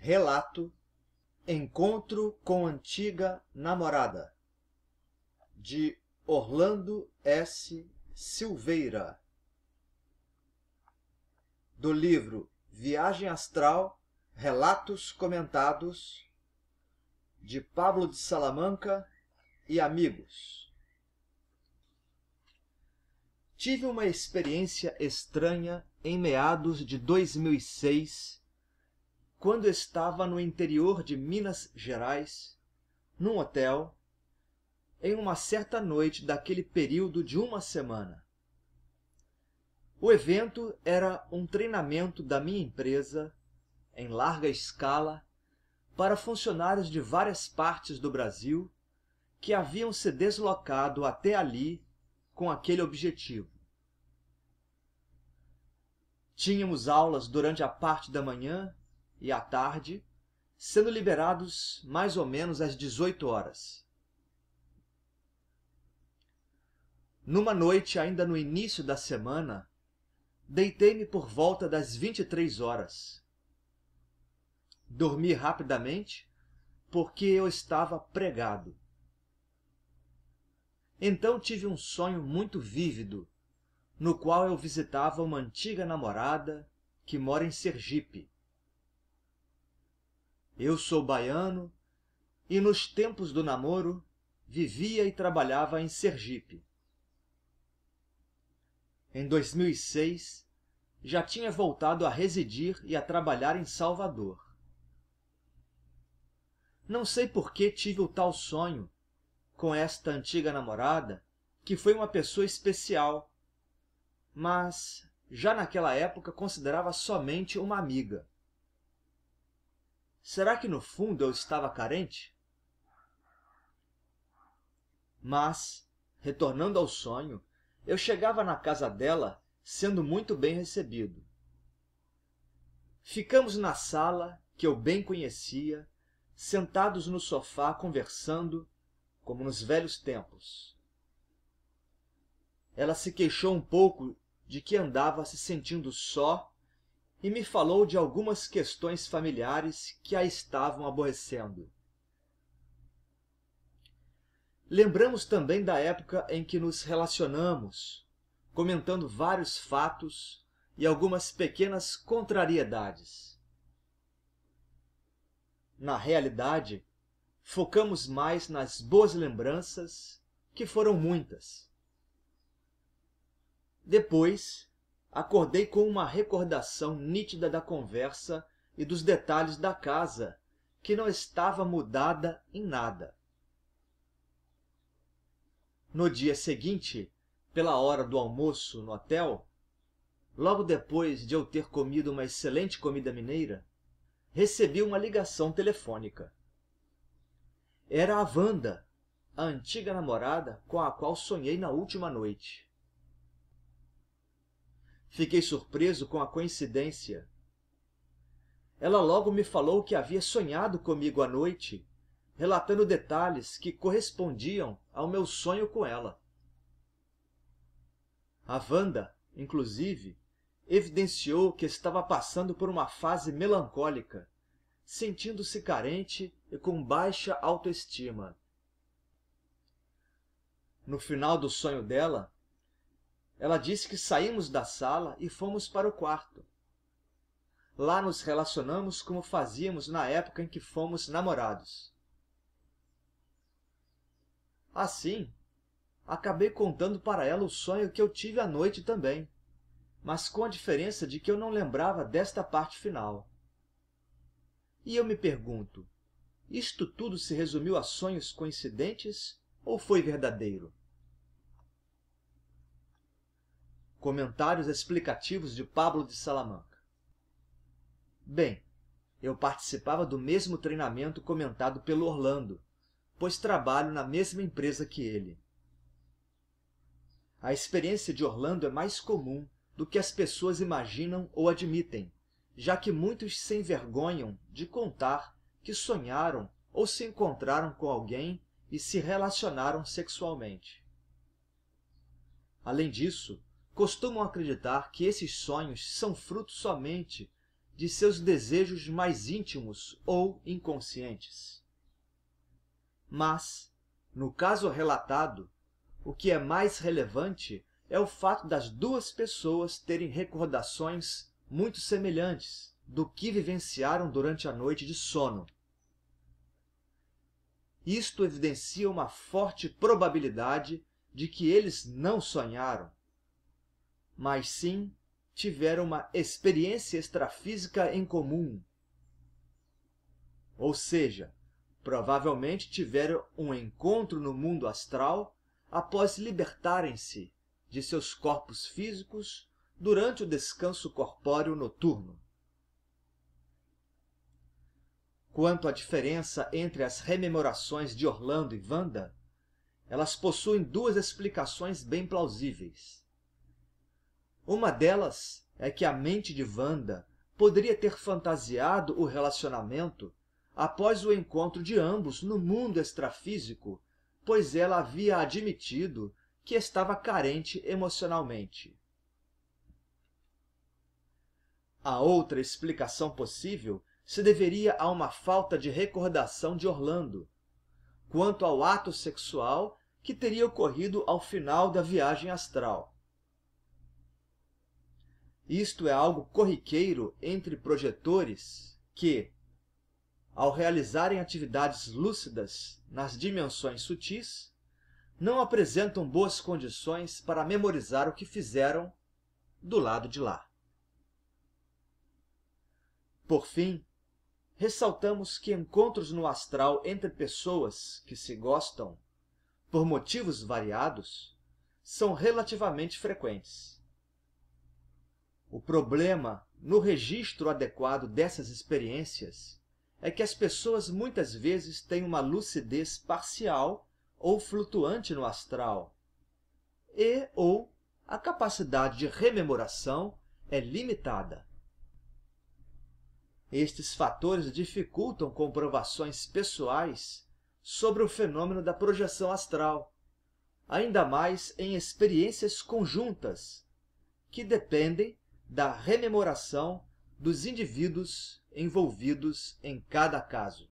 Relato Encontro com antiga namorada, de Orlando S. Silveira, do livro Viagem Astral, Relatos Comentados, de Pablo de Salamanca e amigos. Tive uma experiência estranha em meados de 2006, quando estava no interior de Minas Gerais, num hotel, em uma certa noite daquele período de uma semana. O evento era um treinamento da minha empresa, em larga escala, para funcionários de várias partes do Brasil que haviam se deslocado até ali com aquele objetivo. Tínhamos aulas durante a parte da manhã e à tarde, sendo liberados mais ou menos às 18 horas. Numa noite ainda no início da semana, deitei-me por volta das 23 horas. Dormi rapidamente, porque eu estava pregado. Então tive um sonho muito vívido, no qual eu visitava uma antiga namorada que mora em Sergipe. Eu sou baiano e, nos tempos do namoro, vivia e trabalhava em Sergipe. Em 2006, já tinha voltado a residir e a trabalhar em Salvador. Não sei por que tive o tal sonho com esta antiga namorada, que foi uma pessoa especial, mas já naquela época considerava somente uma amiga. Será que no fundo eu estava carente? Mas, retornando ao sonho, eu chegava na casa dela sendo muito bem recebido. Ficamos na sala, que eu bem conhecia, sentados no sofá conversando, como nos velhos tempos. Ela se queixou um pouco de que andava se sentindo só e me falou de algumas questões familiares que a estavam aborrecendo. Lembramos também da época em que nos relacionamos, comentando vários fatos e algumas pequenas contrariedades. Na realidade, focamos mais nas boas lembranças, que foram muitas. Depois, acordei com uma recordação nítida da conversa e dos detalhes da casa, que não estava mudada em nada. No dia seguinte, pela hora do almoço no hotel, logo depois de eu ter comido uma excelente comida mineira, recebi uma ligação telefônica. Era a Wanda, a antiga namorada com a qual sonhei na última noite. Fiquei surpreso com a coincidência. Ela logo me falou que havia sonhado comigo à noite, relatando detalhes que correspondiam ao meu sonho com ela. A Wanda, inclusive, evidenciou que estava passando por uma fase melancólica, sentindo-se carente e com baixa autoestima. No final do sonho dela, ela disse que saímos da sala e fomos para o quarto. Lá nos relacionamos como fazíamos na época em que fomos namorados. Assim, acabei contando para ela o sonho que eu tive à noite também, mas com a diferença de que eu não lembrava desta parte final. E eu me pergunto, isto tudo se resumiu a sonhos coincidentes ou foi verdadeiro? Comentários explicativos de Pablo de Salamanca. Bem, eu participava do mesmo treinamento comentado pelo Orlando, pois trabalho na mesma empresa que ele. A experiência de Orlando é mais comum do que as pessoas imaginam ou admitem, já que muitos se envergonham de contar que sonharam ou se encontraram com alguém e se relacionaram sexualmente. Além disso, costumam acreditar que esses sonhos são fruto somente de seus desejos mais íntimos ou inconscientes. Mas, no caso relatado, o que é mais relevante é o fato das duas pessoas terem recordações muito semelhantes do que vivenciaram durante a noite de sono. Isto evidencia uma forte probabilidade de que eles não sonharam, mas sim tiveram uma experiência extrafísica em comum. Ou seja, provavelmente tiveram um encontro no mundo astral após libertarem-se de seus corpos físicos durante o descanso corpóreo noturno. Quanto à diferença entre as rememorações de Orlando e Wanda, elas possuem duas explicações bem plausíveis. Uma delas é que a mente de Wanda poderia ter fantasiado o relacionamento após o encontro de ambos no mundo extrafísico, pois ela havia admitido que estava carente emocionalmente. A outra explicação possível se deveria a uma falta de recordação de Orlando quanto ao ato sexual que teria ocorrido ao final da viagem astral. Isto é algo corriqueiro entre projetores que, ao realizarem atividades lúcidas nas dimensões sutis, não apresentam boas condições para memorizar o que fizeram do lado de lá. Por fim, ressaltamos que encontros no astral entre pessoas que se gostam, por motivos variados, são relativamente frequentes. O problema no registro adequado dessas experiências é que as pessoas muitas vezes têm uma lucidez parcial ou flutuante no astral, ou a capacidade de rememoração é limitada. Estes fatores dificultam comprovações pessoais sobre o fenômeno da projeção astral, ainda mais em experiências conjuntas, que dependem da rememoração dos indivíduos envolvidos em cada caso.